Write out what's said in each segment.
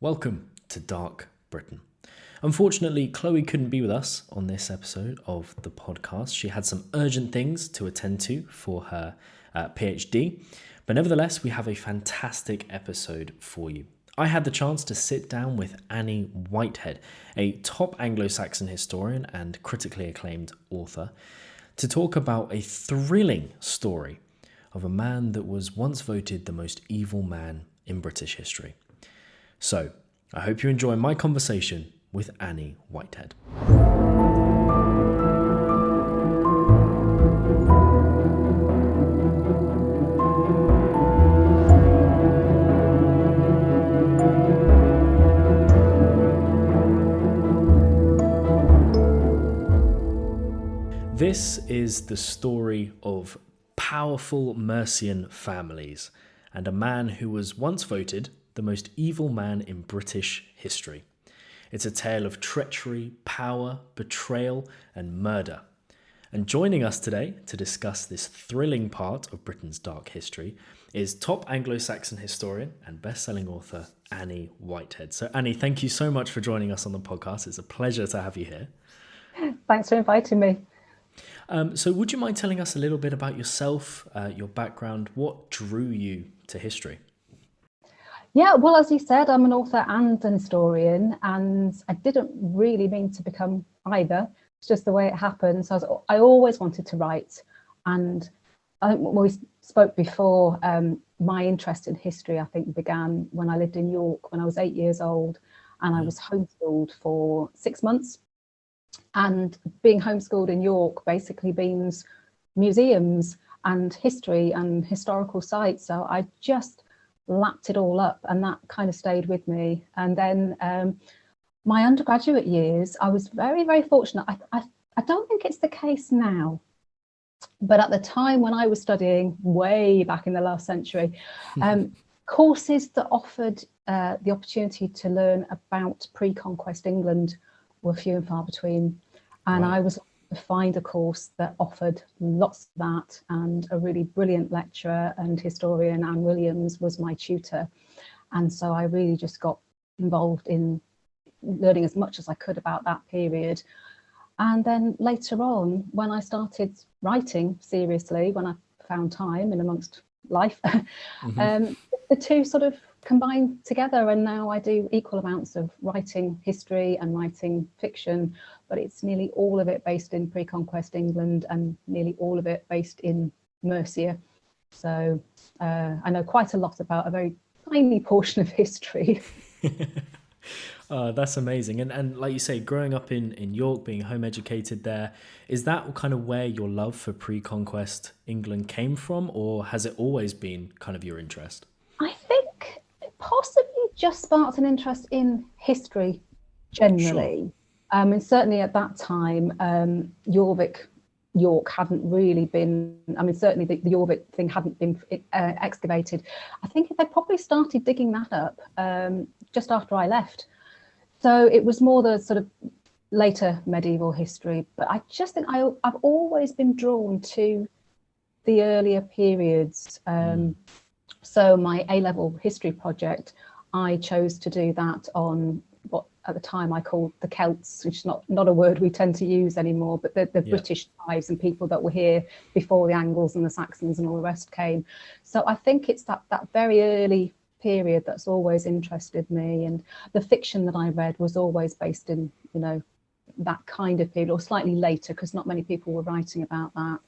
Welcome to Dark Britain. Unfortunately, Chloe couldn't be with us on this episode of the podcast. She had some urgent things to attend to for her PhD, but nevertheless, we have a fantastic episode for you. I had the chance to sit down with Annie Whitehead, a top Anglo-Saxon historian and critically acclaimed author, to talk about a thrilling story of a man that was once voted the most evil man in British history. So, I hope you enjoy my conversation with Annie Whitehead. This is the story of powerful Mercian families and a man who was once voted the most evil man in British history. It's a tale of treachery, power, betrayal, and murder. And joining us today to discuss this thrilling part of Britain's dark history is top Anglo-Saxon historian and best-selling author Annie Whitehead. So Annie, thank you so much for joining us on the podcast. It's a pleasure to have you here. Thanks for inviting me. So would you mind telling us a little bit about yourself, your background, what drew you to history? Yeah, well, as you said, I'm an author and an historian, and I didn't really mean to become either. It's just the way it happened. So I always wanted to write. And I think when we spoke before, my interest in history, I think, began when I lived in York when I was 8 years old, and I was homeschooled for 6 months. And being homeschooled in York basically means museums and history and historical sites. So I just lapped it all up, and that kind of stayed with me. And then my undergraduate years, I was very, very fortunate. I don't think it's the case now, but at the time when I was studying way back in the last century, courses that offered the opportunity to learn about pre-conquest England were few and far between. And I was to find a course that offered lots of that, and a really brilliant lecturer and historian, Anne Williams, was my tutor. And so I really just got involved in learning as much as I could about that period. And then later on, when I started writing seriously, when I found time in amongst life, the two sort of combined together, and now I do equal amounts of writing history and writing fiction, but it's nearly all of it based in pre-conquest England and nearly all of it based in Mercia. So I know quite a lot about a very tiny portion of history. That's amazing. And like you say, growing up in York, being home educated there, is that kind of where your love for pre-conquest England came from, or has it always been kind of your interest? I think possibly just sparked an interest in history generally. Sure. And certainly at that time, York hadn't really been, certainly the Jorvik thing hadn't been excavated. I think they probably started digging that up just after I left. So it was more the sort of later medieval history. But I just think I've always been drawn to the earlier periods. So my A-level history project, I chose to do that on what at the time I called the Celts, which is not a word we tend to use anymore, but the British tribes and people that were here before the Angles and the Saxons and all the rest came. So I think it's that very early period that's always interested me, and the fiction that I read was always based in, that kind of period, or slightly later, because not many people were writing about that.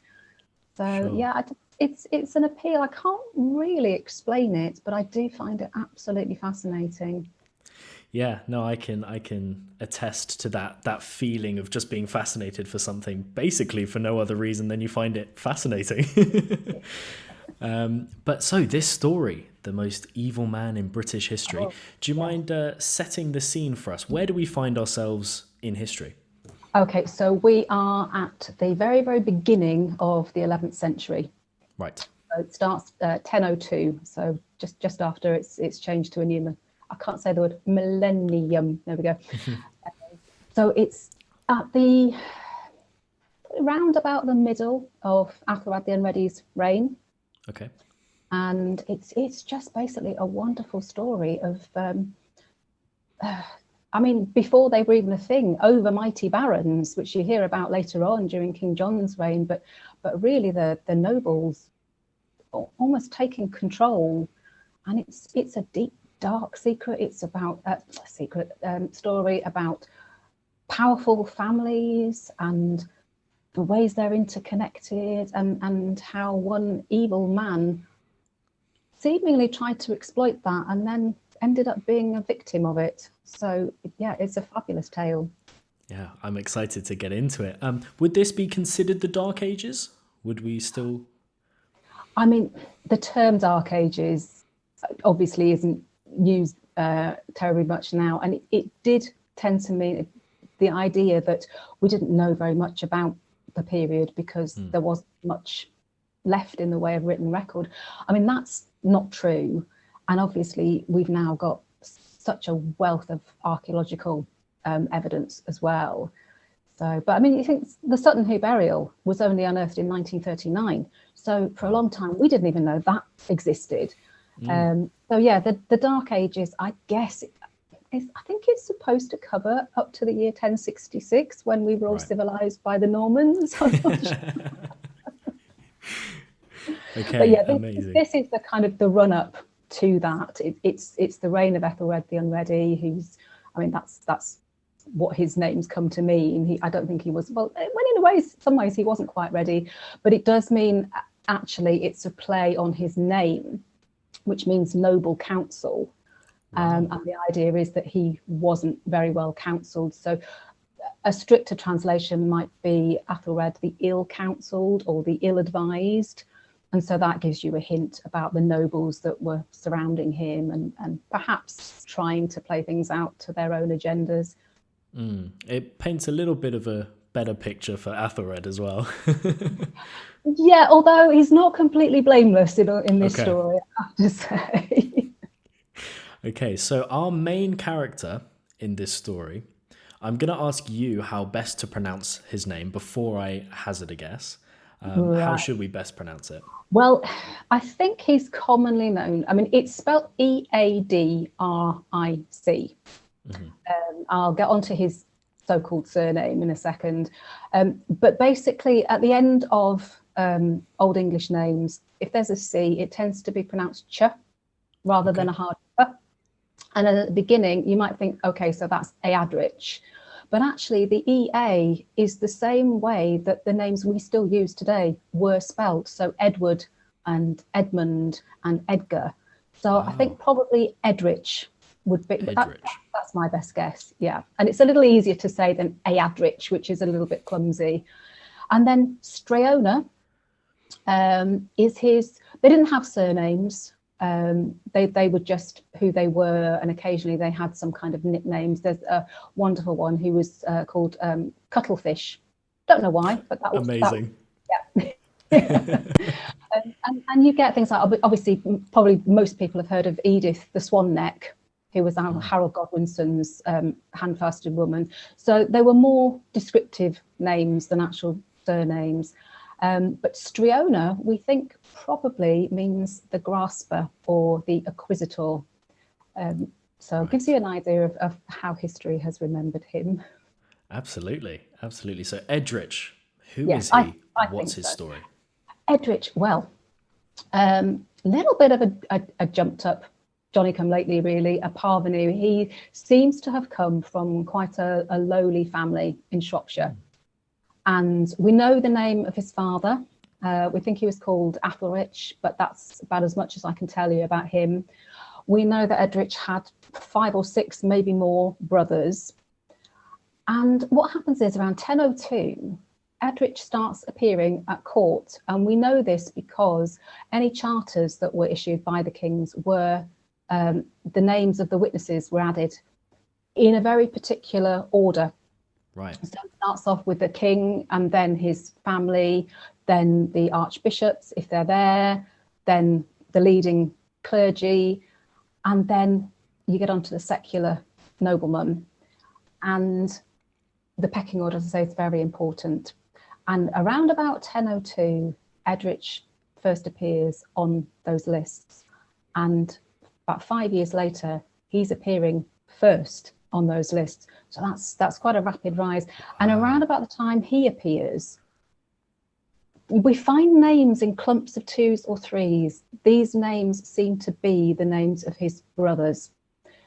So sure. It's an appeal. I can't really explain it, but I do find it absolutely fascinating. Yeah, no, I can attest to that feeling of just being fascinated for something, basically for no other reason than you find it fascinating. But so this story, the most evil man in British history, do you mind setting the scene for us? Where do we find ourselves in history? Okay, so we are at the very, very beginning of the 11th century. Right. So it starts 1002, so just after it's changed to a new, I can't say the word, millennium. There we go. So it's at around about the middle of Athelred the Unready's reign. Okay. And it's just basically a wonderful story of I mean, before they were even a thing, over mighty barons, which you hear about later on during King John's reign, but really the nobles almost taking control, and it's a deep, dark secret. It's about a secret story about powerful families and the ways they're interconnected, and how one evil man seemingly tried to exploit that and then ended up being a victim of it. So yeah, it's a fabulous tale. Yeah, I'm excited to get into it. Would this be considered the Dark Ages? Would we still? I mean, the term Dark Ages obviously isn't used terribly much now, and it did tend to mean the idea that we didn't know very much about the period because there wasn't much left in the way of written record. I mean, that's not true, and obviously we've now got such a wealth of archaeological evidence as well. So, but I mean, you think the Sutton Hoo burial was only unearthed in 1939. So for a long time, we didn't even know that existed. So yeah, the Dark Ages, I guess, I think it's supposed to cover up to the year 1066 when we were all civilized by the Normans. I'm not sure. Okay, but yeah, amazing. This is the kind of the run up to that. It's the reign of Ethelred the Unready, who's, I mean, that's what his name's come to mean. I don't think he was, well, when in some ways he wasn't quite ready, but it does mean actually it's a play on his name, which means noble counsel. And the idea is that he wasn't very well counselled. So a stricter translation might be Athelred the ill-counselled or the ill-advised. And so that gives you a hint about the nobles that were surrounding him and perhaps trying to play things out to their own agendas. It paints a little bit of a better picture for Athelred as well. Yeah, although he's not completely blameless in this story, I have to say. Okay, so our main character in this story, I'm going to ask you how best to pronounce his name before I hazard a guess. How should we best pronounce it? Well, I think he's commonly known. I mean, it's spelled Eadric. I'll get onto his so-called surname in a second. But basically, at the end of Old English names, if there's a C, it tends to be pronounced ch rather than a hard ch. And at the beginning, you might think, okay, so that's Eadric. But actually, the EA is the same way that the names we still use today were spelled. So Edward and Edmund and Edgar. So I think probably Eadric would be, that's my best guess. Yeah. And it's a little easier to say than Eadric, which is a little bit clumsy. And then Streona is his, they didn't have surnames. They were just who they were, and occasionally they had some kind of nicknames. There's a wonderful one who was called Cuttlefish. Don't know why, but that was amazing. And you get things like, obviously, probably most people have heard of Edith the Swan Neck, who was Harold Godwinson's handfasted woman. So they were more descriptive names than actual surnames. But Streona, we think, probably means the grasper or the acquisitor. So it gives you an idea of how history has remembered him. Absolutely. So Eadric, who is he? What's his story? Eadric, well, little bit of a jumped up Johnny-come-lately, really, a parvenu. He seems to have come from quite a lowly family in Shropshire. And we know the name of his father. We think he was called Athelrich, but that's about as much as I can tell you about him. We know that Eadric had 5 or 6, maybe more, brothers. And what happens is around 1002, Eadric starts appearing at court. And we know this because any charters that were issued by the kings were, the names of the witnesses were added in a very particular order. Right. So it starts off with the king and then his family, then the archbishops, if they're there, then the leading clergy, and then you get onto the secular noblemen. And the pecking order, as I say, is very important. And around about 1002, Eadric first appears on those lists. And about 5 years later, he's appearing first on those lists. So that's quite a rapid rise. And around about the time he appears, we find names in clumps of 2s or 3s. These names seem to be the names of his brothers.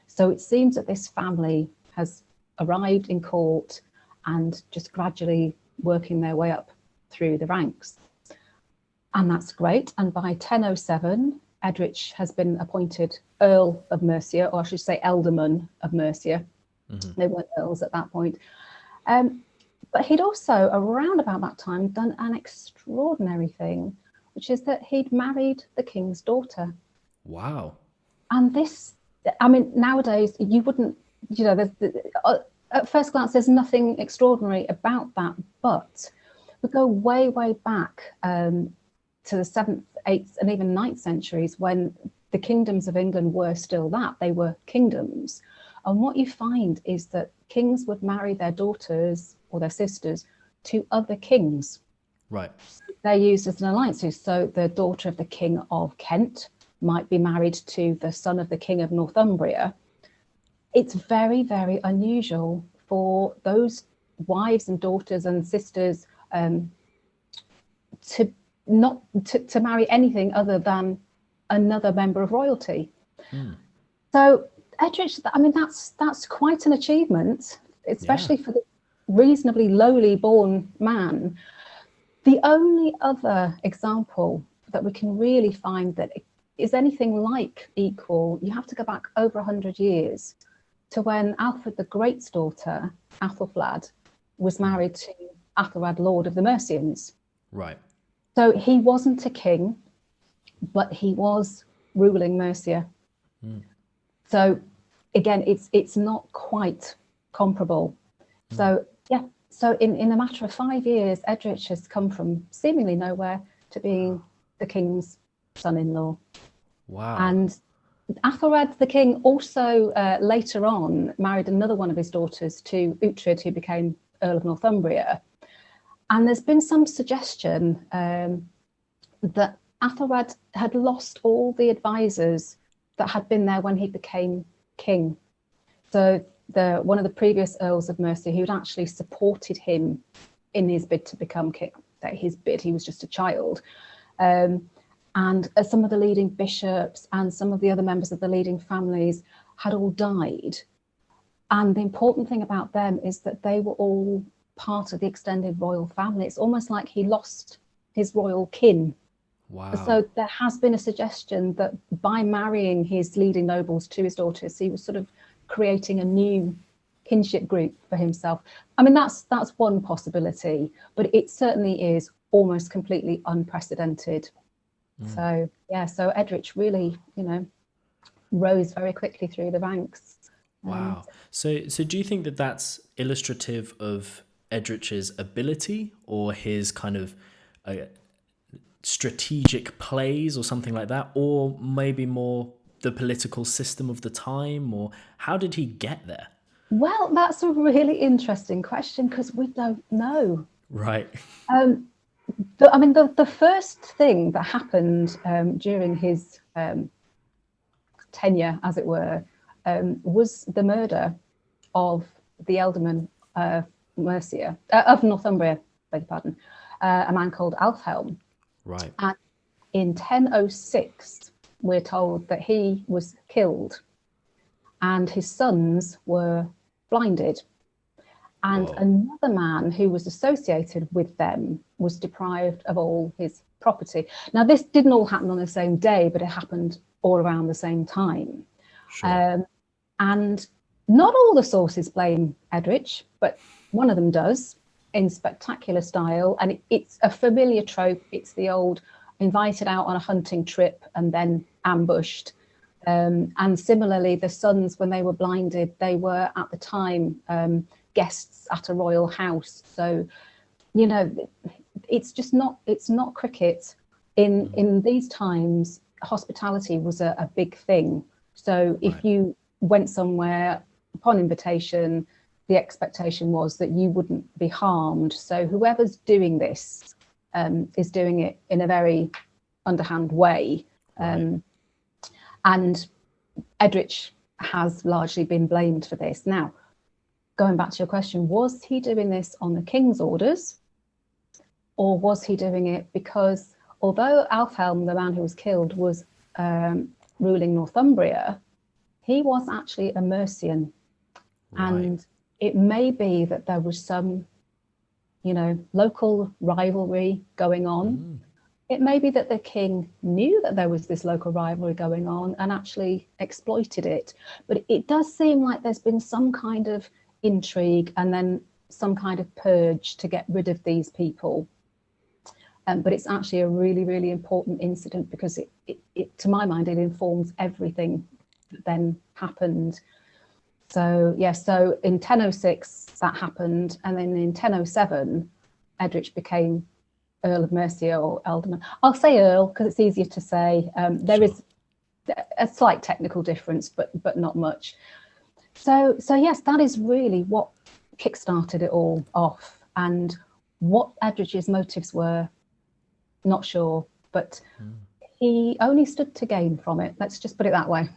So it seems that this family has arrived in court and just gradually working their way up through the ranks. And that's great. And by 1007, Eadric has been appointed Earl of Mercia, or I should say Ealdorman of Mercia. Mm-hmm. They weren't earls at that point. But he'd also, around about that time, done an extraordinary thing, which is that he'd married the king's daughter. Wow. And this, I mean, nowadays, you wouldn't, you know, at first glance, there's nothing extraordinary about that. But we go way, way back to the 7th, 8th, and even 9th centuries, when the kingdoms of England were still that. They were kingdoms. And what you find is that kings would marry their daughters or their sisters to other kings. Right. They're used as an alliance. So the daughter of the king of Kent might be married to the son of the king of Northumbria. It's very, very unusual for those wives and daughters and sisters to marry anything other than another member of royalty. So Eadric, I mean, that's quite an achievement, especially for the reasonably lowly born man. The only other example that we can really find that is anything like equal, you have to go back over 100 years to when Alfred the Great's daughter, Athelflaed, was married to Athelred, Lord of the Mercians. Right. So he wasn't a king, but he was ruling Mercia. So again, it's not quite comparable. So yeah, so in a matter of 5 years, Eadric has come from seemingly nowhere to being the king's son-in-law. Wow. And Athelred the king also later on married another one of his daughters to Uhtred, who became Earl of Northumbria. And there's been some suggestion that Athelred had lost all the advisors that had been there when he became king. So one of the previous Earls of Mercia, who had actually supported him in his bid to become king, he was just a child. And some of the leading bishops and some of the other members of the leading families had all died. And the important thing about them is that they were all part of the extended royal family. It's almost like he lost his royal kin. Wow. So there has been a suggestion that by marrying his leading nobles to his daughters, he was sort of creating a new kinship group for himself. I mean, that's one possibility, but it certainly is almost completely unprecedented. So yeah, so Eadric really, rose very quickly through the ranks. Wow. So do you think that that's illustrative of Eadric's ability or his kind of strategic plays or something like that, or maybe more the political system of the time, or how did he get there? Well, that's a really interesting question because we don't know. Right. The first thing that happened during his tenure, as it were, was the murder of the Ealdorman of Mercia, of Northumbria, beg your pardon, a man called Alfhelm. Right. And in 1006, we're told that he was killed and his sons were blinded. And another man who was associated with them was deprived of all his property. Now, this didn't all happen on the same day, but it happened all around the same time. Sure. And not all the sources blame Eadric, but one of them does in spectacular style. And it's a familiar trope. It's the old invited out on a hunting trip and then ambushed. And similarly, the sons, when they were blinded, they were at the time guests at a royal house. So, it's not cricket. In these times, hospitality was a big thing. So if you went somewhere upon invitation, the expectation was that you wouldn't be harmed. So whoever's doing this is doing it in a very underhand way. And Eadric has largely been blamed for this. Now, going back to your question, was he doing this on the king's orders, or was he doing it because although Alfhelm, the man who was killed, was ruling Northumbria, he was actually a Mercian. Right. And it may be that there was some, local rivalry going on. It may be that the king knew that there was this local rivalry going on and actually exploited it. But it does seem like there's been some kind of intrigue and then some kind of purge to get rid of these people. But it's actually a really, really important incident because it, to my mind, it informs everything that then happened. So, so in 1006 that happened, and then in 1007, Eadric became Earl of Mercia or Ealdorman. I'll say Earl because it's easier to say. There is a slight technical difference, but not much. So yes, that is really what kickstarted it all off. And what Eadric's motives were, not sure, but he only stood to gain from it. Let's just put it that way.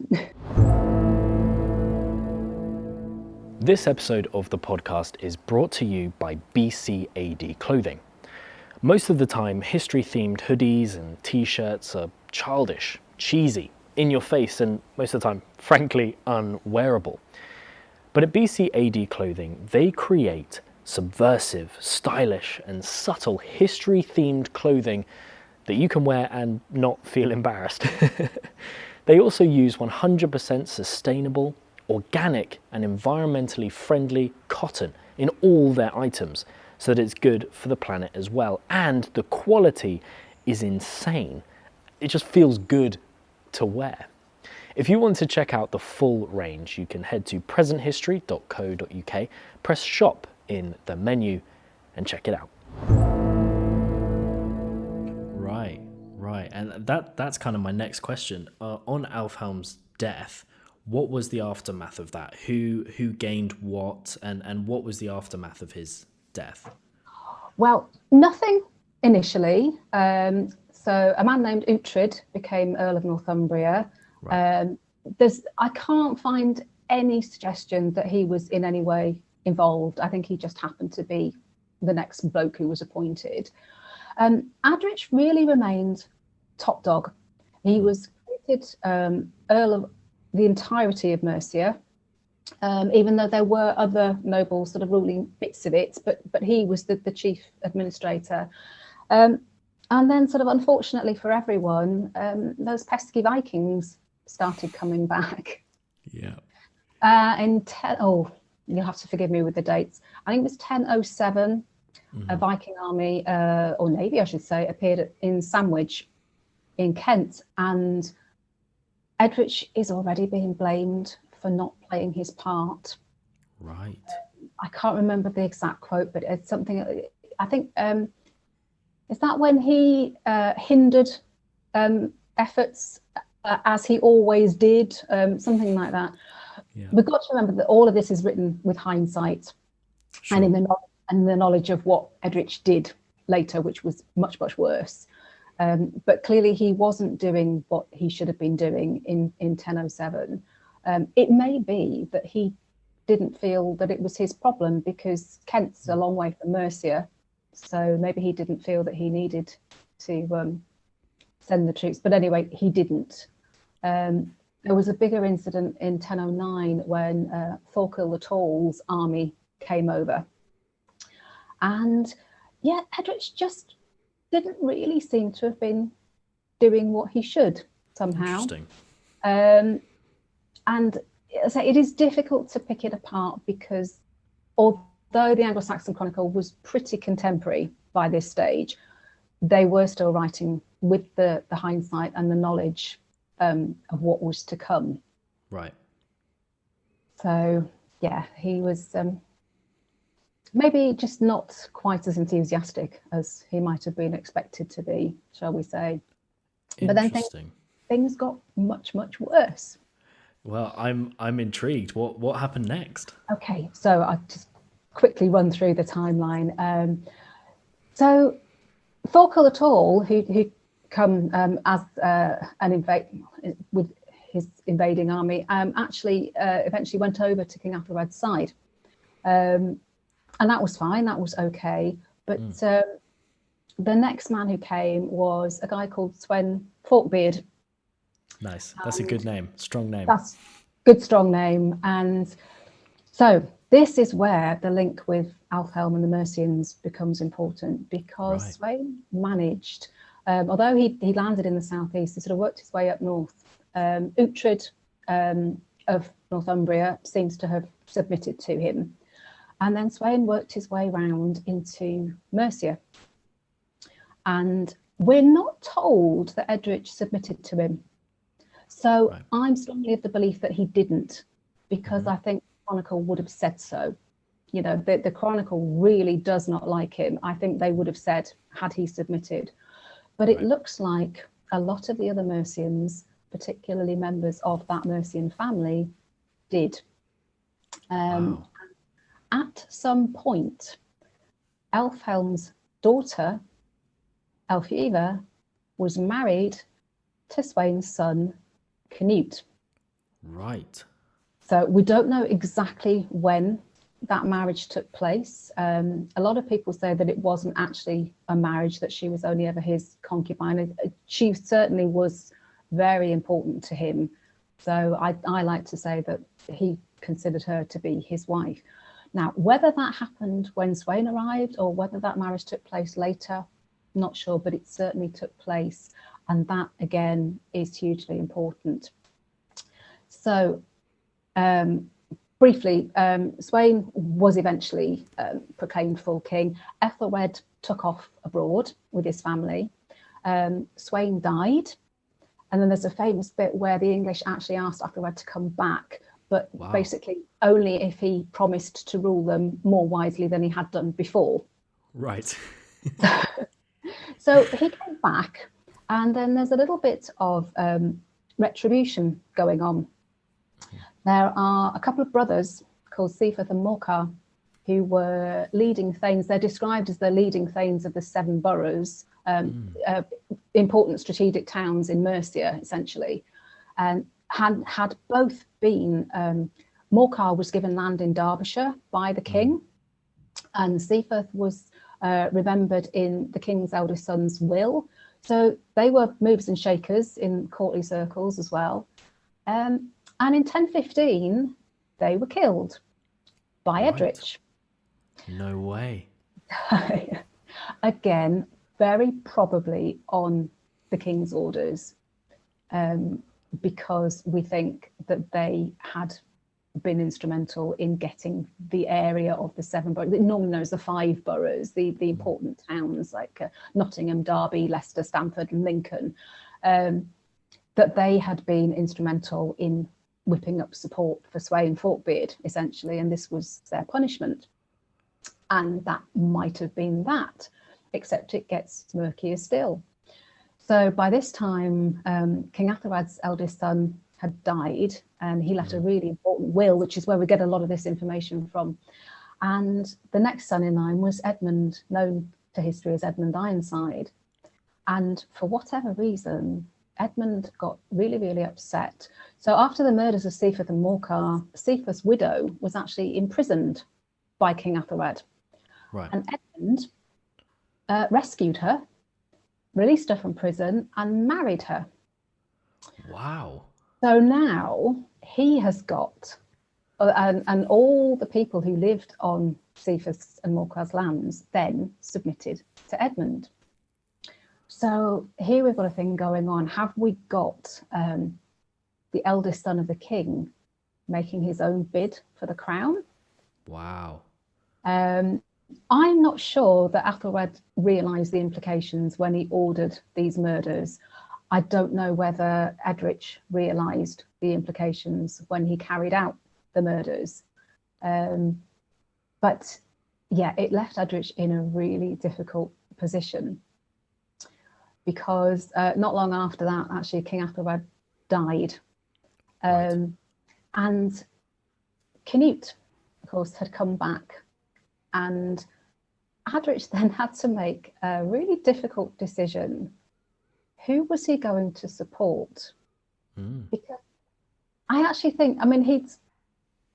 This episode of the podcast is brought to you by BCAD Clothing. Most of the time, history-themed hoodies and t-shirts are childish, cheesy, in your face, and most of the time, frankly, unwearable. But at BCAD Clothing, they create subversive, stylish, and subtle history-themed clothing that you can wear and not feel embarrassed. They also use 100% sustainable, organic, and environmentally friendly cotton in all their items, so that it's good for the planet as well. And the quality is insane. It just feels good to wear. If you want to check out the full range, you can head to presenthistory.co.uk, press shop in the menu and check it out. Right. And that's kind of my next question. On Alfhelm's death, what was the aftermath of that? Who gained what, and what was the aftermath of his death? Well, nothing initially. So a man named Uhtred became Earl of Northumbria. Right. I can't find any suggestion that he was in any way involved. I think he just happened to be the next bloke who was appointed. Eadric really remained top dog. He was created Earl of the entirety of Mercia, even though there were other nobles sort of ruling bits of it, but he was the chief administrator. And then sort of unfortunately for everyone, those pesky Vikings started coming back. Yeah. You'll have to forgive me with the dates. I think it was 1007, a Viking army, or navy I should say, appeared in Sandwich in Kent, and Eadric is already being blamed for not playing his part. Right. I can't remember the exact quote, but it's something, I think, is that when he hindered efforts as he always did, something like that. Yeah. We've got to remember that all of this is written with hindsight. Sure. And in the knowledge of what Eadric did later, which was much, much worse. But clearly he wasn't doing what he should have been doing in 1007. It may be that he didn't feel that it was his problem because Kent's a long way from Mercia. So maybe he didn't feel that he needed to send the troops. But anyway, he didn't. There was a bigger incident in 1009 when Thorkel the Tall's army came over. And Eadric just didn't really seem to have been doing what he should somehow. Interesting. And so it is difficult to pick it apart because although the Anglo-Saxon Chronicle was pretty contemporary by this stage, they were still writing with the hindsight and the knowledge of what was to come. Right. So, he was maybe just not quite as enthusiastic as he might have been expected to be, shall we say. But then things got much, much worse. Well, I'm intrigued. What happened next? Okay, so I'll just quickly run through the timeline. So Thorkel the Tall, who come as an invade with his invading army, actually eventually went over to King Athelred's side. And that was fine, that was okay. But the next man who came was a guy called Sweyn Forkbeard. Nice. That's a good name. Strong name. That's good, strong name. And so this is where the link with Alfhelm and the Mercians becomes important, because Sweyn managed, although he landed in the southeast, he sort of worked his way up north. Uhtred of Northumbria seems to have submitted to him. And then Sweyn worked his way round into Mercia. And we're not told that Eadric submitted to him. So I'm strongly of the belief that he didn't, because I think the Chronicle would have said so. You know, the Chronicle really does not like him. I think they would have said, had he submitted. But it looks like a lot of the other Mercians, particularly members of that Mercian family, did. At some point, Elfhelm's daughter, Elfhiva, was married to Sweyn's son, Canute. Right. So we don't know exactly when that marriage took place. A lot of people say that it wasn't actually a marriage, that she was only ever his concubine. She certainly was very important to him. So I like to say that he considered her to be his wife. Now, whether that happened when Sweyn arrived or whether that marriage took place later, not sure, but it certainly took place. And that, again, is hugely important. So, briefly, Sweyn was eventually proclaimed full king. Ethelred took off abroad with his family. Sweyn died. And then there's a famous bit where the English actually asked Ethelred to come back, but basically only if he promised to rule them more wisely than he had done before. Right. So he came back, and then there's a little bit of retribution going on. There are a couple of brothers called Sifath and Morcar who were leading thanes. They're described as the leading thanes of the 7 boroughs, important strategic towns in Mercia, essentially, and had both been, Morcar was given land in Derbyshire by the king, and Sifath was remembered in the king's eldest son's will. So they were movers and shakers in courtly circles as well. And in 1015, they were killed by Eadric. No way. Again, very probably on the king's orders, because we think that they had been instrumental in getting the area of the 7 boroughs, normally known as the 5 boroughs, the important towns like Nottingham, Derby, Leicester, Stamford and Lincoln, that they had been instrumental in whipping up support for Sweyn Forkbeard, essentially, and this was their punishment. And that might have been that, except it gets murkier still. So by this time, King Athelred's eldest son had died, and he left a really important will, which is where we get a lot of this information from. And the next son in line was Edmund, known to history as Edmund Ironside. And for whatever reason, Edmund got really, really upset. So after the murders of Sifath and Morcar, Sifath's widow was actually imprisoned by King Athelred. Right. And Edmund rescued her, released her from prison, and married her. Wow. So now he has got, and all the people who lived on Sifath's and Morcar's lands then submitted to Edmund. So here we've got a thing going on. Have we got the eldest son of the king making his own bid for the crown? Wow. I'm not sure that Athelred realised the implications when he ordered these murders. I don't know whether Eadric realised the implications when he carried out the murders. But yeah, it left Eadric in a really difficult position, because not long after that, actually, King Athelred died. And Canute, of course, had come back, and Eadric then had to make a really difficult decision. Who was he going to support? Because I actually think, I mean,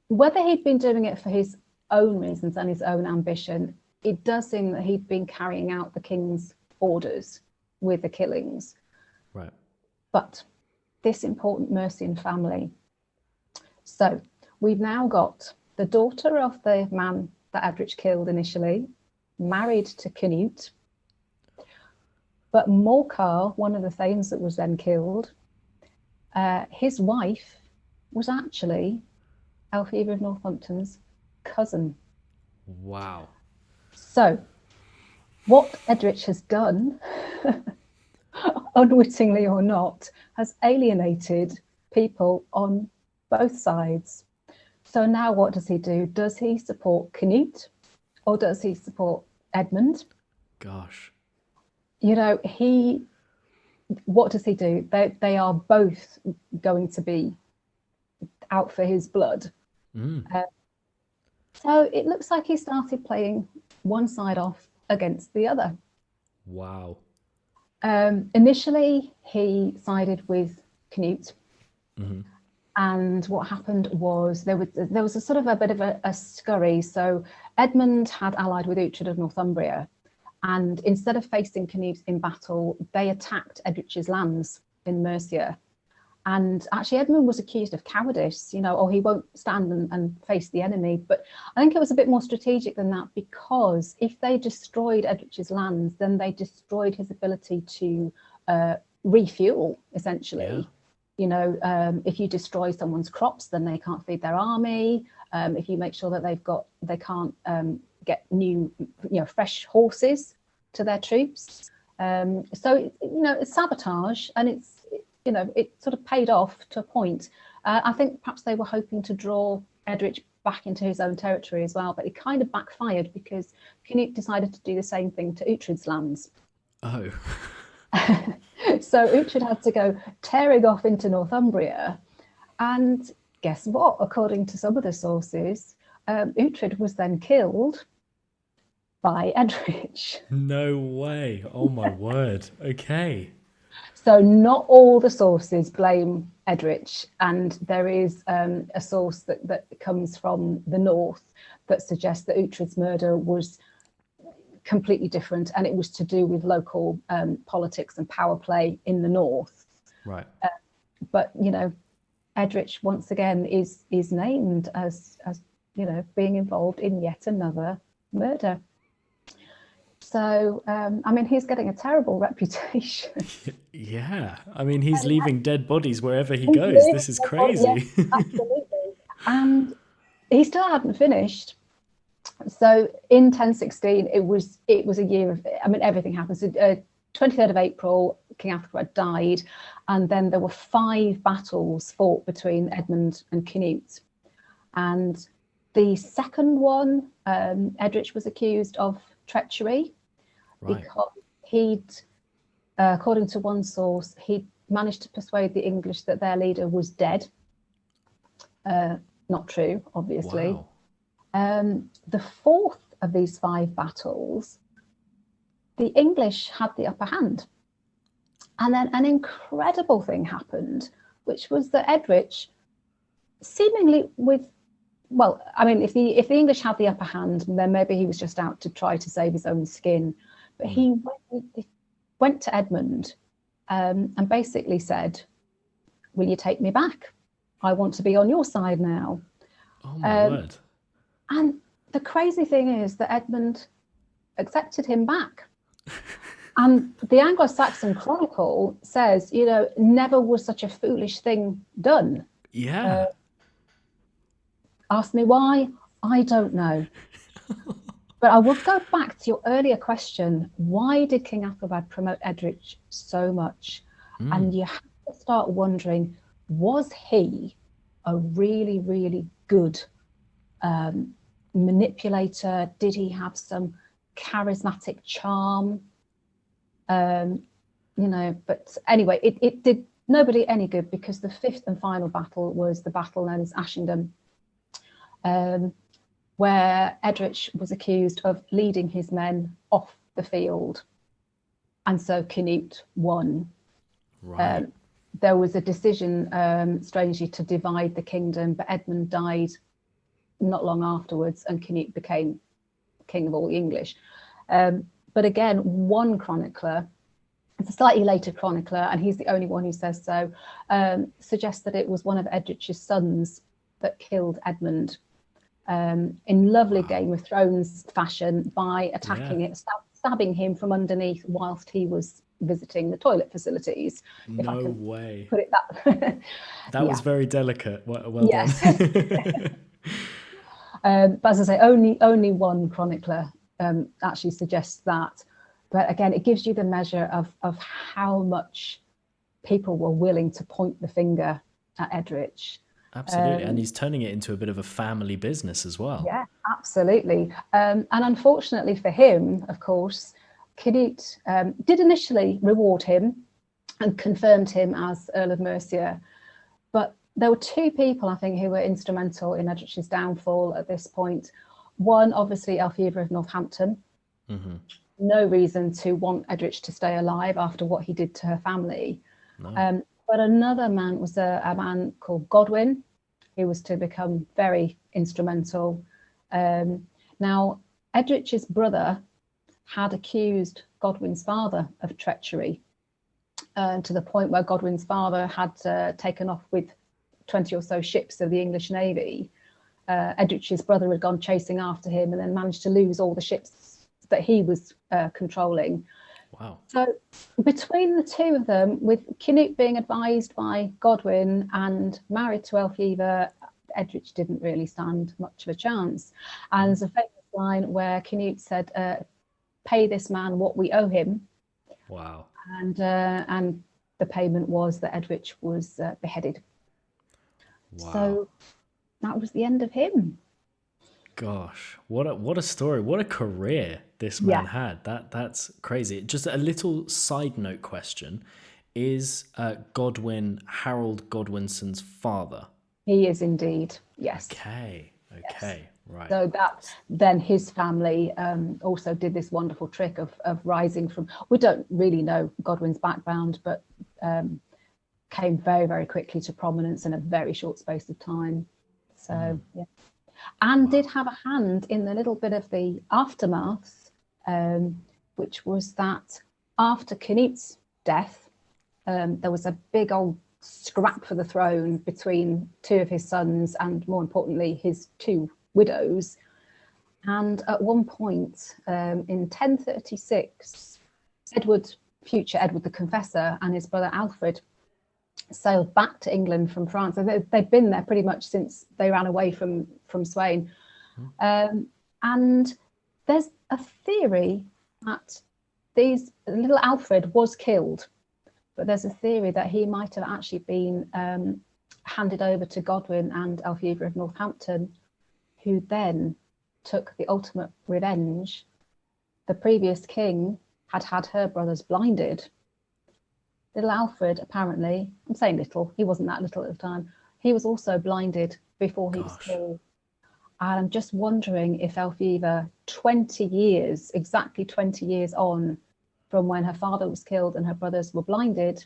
whether he'd been doing it for his own reasons and his own ambition, it does seem that he'd been carrying out the king's orders with the killings. Right. But this important Mercian family. So we've now got the daughter of the man that Eadric killed initially, married to Canute. But Morcar, one of the thanes that was then killed, his wife was actually Elfheva of Northampton's cousin. Wow. So what Eadric has done, unwittingly or not, has alienated people on both sides. So now what does he do? Does he support Canute or does he support Edmund? Gosh. You know, what does he do? They are both going to be out for his blood. So it looks like he started playing one side off against the other. Wow. Initially, he sided with Canute. And what happened was there was a sort of a bit of a scurry. So Edmund had allied with Uhtred of Northumbria. And instead of facing Canute in battle, they attacked Eadric's lands in Mercia. And actually, Edmund was accused of cowardice, you know, or he won't stand and face the enemy. But I think it was a bit more strategic than that, because if they destroyed Eadric's lands, then they destroyed his ability to refuel, essentially. Yeah. You know, if you destroy someone's crops, then they can't feed their army. If you make sure that they can't get new, you know, fresh horses to their troops. So, you know, it's sabotage, and it's, you know, it sort of paid off to a point. I think perhaps they were hoping to draw Eadric back into his own territory as well, but it kind of backfired because Canute decided to do the same thing to Uhtred's lands. Oh. So Uhtred had to go tearing off into Northumbria, and guess what? According to some of the sources, Uhtred was then killed by Eadric. No way. Oh my word. Okay. So not all the sources blame Eadric, and there is a source that comes from the north that suggests that Uhtred's murder was completely different, and it was to do with local politics and power play in the north. Right. But you know, Eadric once again is named as you know, being involved in yet another murder. So I mean, he's getting a terrible reputation. Yeah. I mean, he's leaving dead bodies wherever he goes. This is crazy. Yes, absolutely. And he still hadn't finished. So in 1016, it was a year of, I mean, everything happened. So 23rd of April, King Athelred died, and then there were 5 battles fought between Edmund and Canute. And the second one, Eadric was accused of treachery, right, because he'd, according to one source, he'd managed to persuade the English that their leader was dead. Not true, obviously. Wow. The fourth of these 5 battles, the English had the upper hand. And then an incredible thing happened, which was that Eadric, seemingly with, well, I mean, if the English had the upper hand, then maybe he was just out to try to save his own skin. But he went to Edmund and basically said, "Will you take me back? I want to be on your side now." Oh my word. And the crazy thing is that Edmund accepted him back. And the Anglo-Saxon Chronicle says, you know, never was such a foolish thing done. Yeah. Ask me why? I don't know. But I will go back to your earlier question. Why did King Athelred promote Eadric so much? And you have to start wondering, was he a really, really good manipulator? Did he have some charismatic charm? You know, but anyway, it did nobody any good, because the 5th and final battle was the battle known as Assandun, where Eadric was accused of leading his men off the field, and so Canute won. Right. there was a decision, strangely, to divide the kingdom, but Edmund died not long afterwards, and Canute became king of all the English. But again, one chronicler, it's a slightly later chronicler, and he's the only one who says so, suggests that it was one of Eadric's sons that killed Edmund, in lovely Game of Thrones fashion, by attacking it, stabbing him from underneath whilst he was visiting the toilet facilities. If I can way. put it that. That was very delicate. Well Yes. done. But as I say, only one chronicler actually suggests that. But again, it gives you the measure of how much people were willing to point the finger at Eadric. Absolutely. And he's turning it into a bit of a family business as well. Yeah, absolutely. And unfortunately for him, of course, Canute did initially reward him and confirmed him as Earl of Mercia. But there were two people, I think, who were instrumental in Eadric's downfall at this point. One, obviously, Elfhíbra of Northampton. Mm-hmm. No reason to want Eadric to stay alive after what he did to her family. No. But another man was a man called Godwin, who was to become very instrumental. Now, Eadric's brother had accused Godwin's father of treachery, to the point where Godwin's father had taken off with 20 or so ships of the English Navy. Eadric's brother had gone chasing after him and then managed to lose all the ships that he was controlling. Wow. So between the two of them, with Canute being advised by Godwin and married to Elfhíbra, Eadric didn't really stand much of a chance. And there's a famous line where Canute said, "Pay this man what we owe him." Wow. And the payment was that Eadric was beheaded. Wow. So that was the end of him. Gosh, what a story! What a career this man had. That's crazy. Just a little side note question: is Godwin Harold Godwinson's father? He is indeed. Yes. Okay. Yes. Right. So that then his family also did this wonderful trick of rising from. We don't really know Godwin's background, but came very, very quickly to prominence in a very short space of time. So yeah. And did have a hand in the little bit of the aftermath, which was that after Canute's death, there was a big old scrap for the throne between two of his sons and, more importantly, his two widows. And at one point in 1036, future Edward the Confessor, and his brother Alfred sailed back to England from France. They've been there pretty much since they ran away from Sweyn. And there's a theory that little Alfred was killed, but there's a theory that he might have actually been handed over to Godwin and Elfhíbra of Northampton, who then took the ultimate revenge. The previous king had her brothers blinded. Little Alfred, apparently, I'm saying little, he wasn't that little at the time, he was also blinded before he was killed. And I'm just wondering if Elfhíbra, exactly 20 years on from when her father was killed and her brothers were blinded,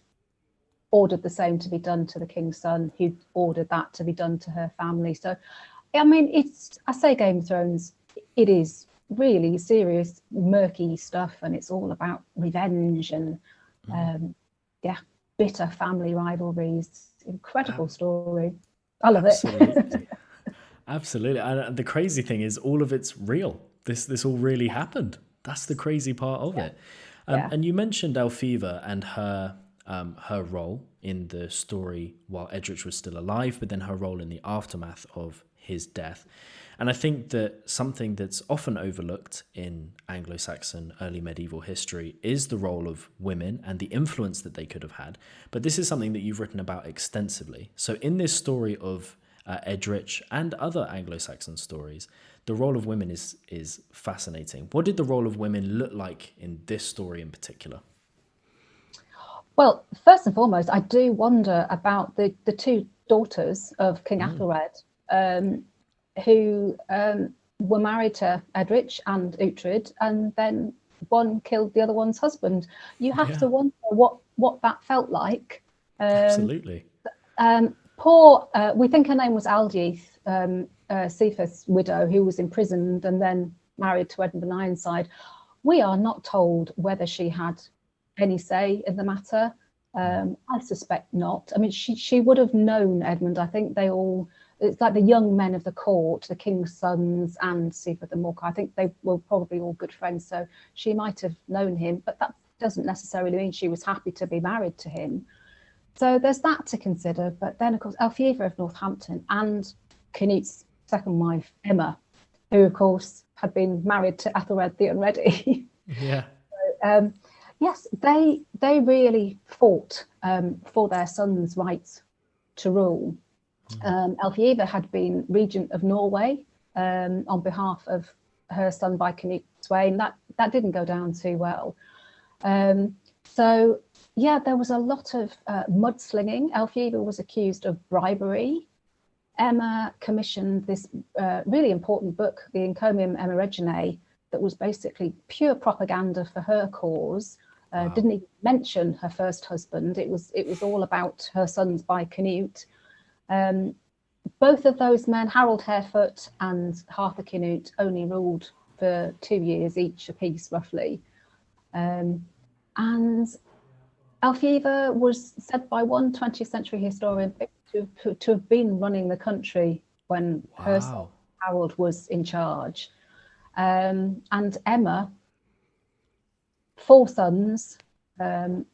ordered the same to be done to the king's son, who ordered that to be done to her family. So, I mean, I say Game of Thrones, it is really serious, murky stuff, and it's all about revenge and bitter family rivalries. Incredible story. I love it. Absolutely. And the crazy thing is all of it's real. This all really happened. That's the crazy part of it. And you mentioned Elfhíbra and her role in the story while Eadric was still alive, but then her role in the aftermath of his death. And I think that something that's often overlooked in Anglo-Saxon early medieval history is the role of women and the influence that they could have had. But this is something that you've written about extensively. So in this story of Eadric and other Anglo-Saxon stories, the role of women is fascinating. What did the role of women look like in this story in particular? Well, first and foremost, I do wonder about the two daughters of King Athelred, who were married to Eadric and Uhtred, and then one killed the other one's husband. You have to wonder what that felt like Absolutely. We think her name was Algeith, Cephas' widow, who was imprisoned and then married to Edmund Ironside. We are not told whether she had any say in the matter. I suspect not. I mean, she would have known Edmund. I think it's like the young men of the court, the king's sons and Cephas and Morcar. I think they were probably all good friends, so she might have known him, but that doesn't necessarily mean she was happy to be married to him. So there's that to consider. But then, of course, Alfhiva of Northampton and Canute's second wife, Emma, who, of course, had been married to Ethelred the Unready. Yeah. So, yes, they really fought for their son's rights to rule. Alfhiva had been regent of Norway on behalf of her son by Canute Sweyn. That didn't go down too well. So, yeah, there was a lot of mudslinging. Alfhiva was accused of bribery. Emma commissioned this really important book, the Encomium Emerginae, that was basically pure propaganda for her cause. Wow. Didn't even mention her first husband. It was all about her sons by Canute. Both of those men, Harold Harefoot and Harthur Canute, only ruled for 2 years each apiece, roughly. And Alfhiva was said by one 20th century historian to have been running the country when her son Harold was in charge. And Emma, 4 sons, none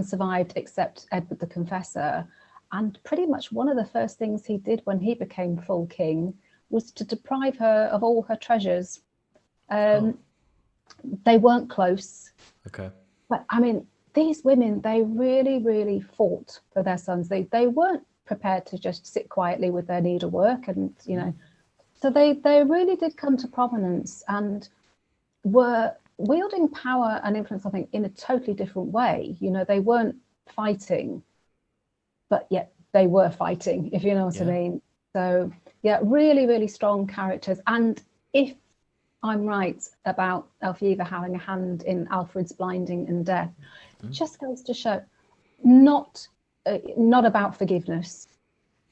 survived except Edward the Confessor. And pretty much one of the first things he did when he became full king was to deprive her of all her treasures. They weren't close. Okay. But I mean, these women, they really, really fought for their sons. They weren't prepared to just sit quietly with their needlework and, you know, so they really did come to prominence and were wielding power and influence, I think, in a totally different way. You know, they weren't fighting, but yet they were fighting, if you know what I mean. So, yeah, really, really strong characters. And if I'm right about Alfhiva having a hand in Alfred's blinding and death, it just goes to show not about forgiveness.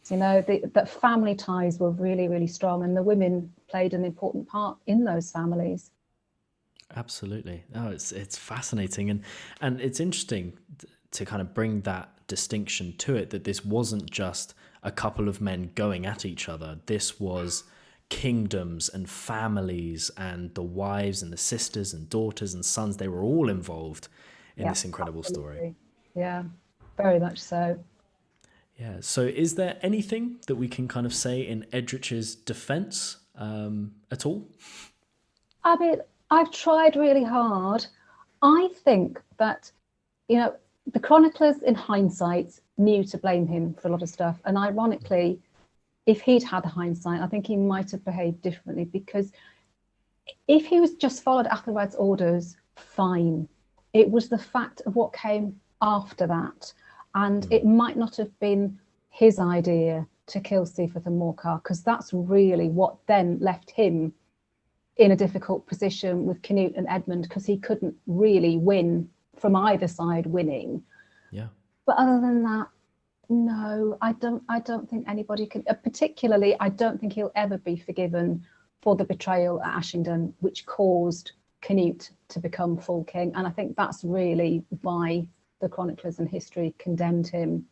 You know, that family ties were really, really strong, and the women played an important part in those families. Absolutely. No, it's fascinating, and it's interesting to kind of bring that distinction to it, that this wasn't just a couple of men going at each other. This was kingdoms and families, and the wives and the sisters and daughters and sons, they were all involved in this incredible story. Yeah, very much so. Yeah. So is there anything that we can kind of say in Eadric's defense at all? I mean, I've tried really hard. I think that, you know, the chroniclers in hindsight knew to blame him for a lot of stuff. And ironically, if he'd had hindsight, I think he might have behaved differently, because if he was just followed Athelred's orders, fine. It was the fact of what came after that. And it might not have been his idea to kill Cephas and Morcar, because that's really what then left him in a difficult position with Canute and Edmund, because he couldn't really win from either side winning. Yeah. But other than that, no, I don't think anybody can, particularly, I don't think he'll ever be forgiven for the betrayal at Assandun, which caused Canute to become full king. And I think that's really why the chroniclers and history condemned him.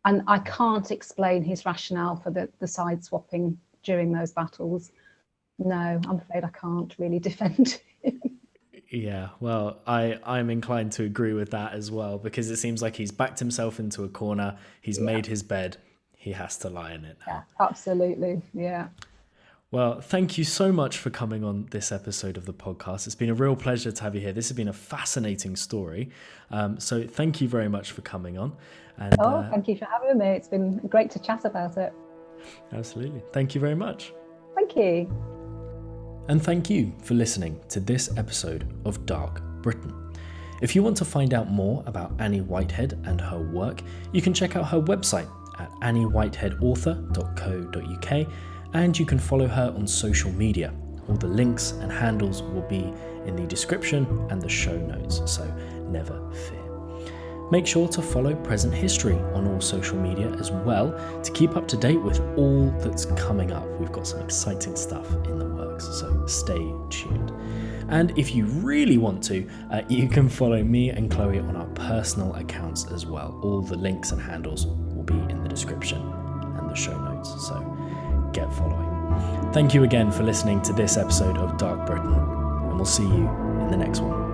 And I can't explain his rationale for the side swapping during those battles. No, I'm afraid I can't really defend him. Yeah, well, I'm inclined to agree with that as well, because it seems like he's backed himself into a corner. He's made his bed. He has to lie in it now. Yeah, absolutely. Yeah. Well, thank you so much for coming on this episode of the podcast. It's been a real pleasure to have you here. This has been a fascinating story. So thank you very much for coming on. And, thank you for having me. It's been great to chat about it. Absolutely. Thank you very much. Thank you. And thank you for listening to this episode of Dark Britain. If you want to find out more about Annie Whitehead and her work, you can check out her website at anniewhiteheadauthor.co.uk, and you can follow her on social media. All the links and handles will be in the description and the show notes, so never fear. Make sure to follow Present History on all social media as well to keep up to date with all that's coming up. We've got some exciting stuff in the works, so stay tuned. And if you really want to, you can follow me and Chloe on our personal accounts as well. All the links and handles will be in the description and the show notes, so get following. Thank you again for listening to this episode of Dark Britain, and we'll see you in the next one.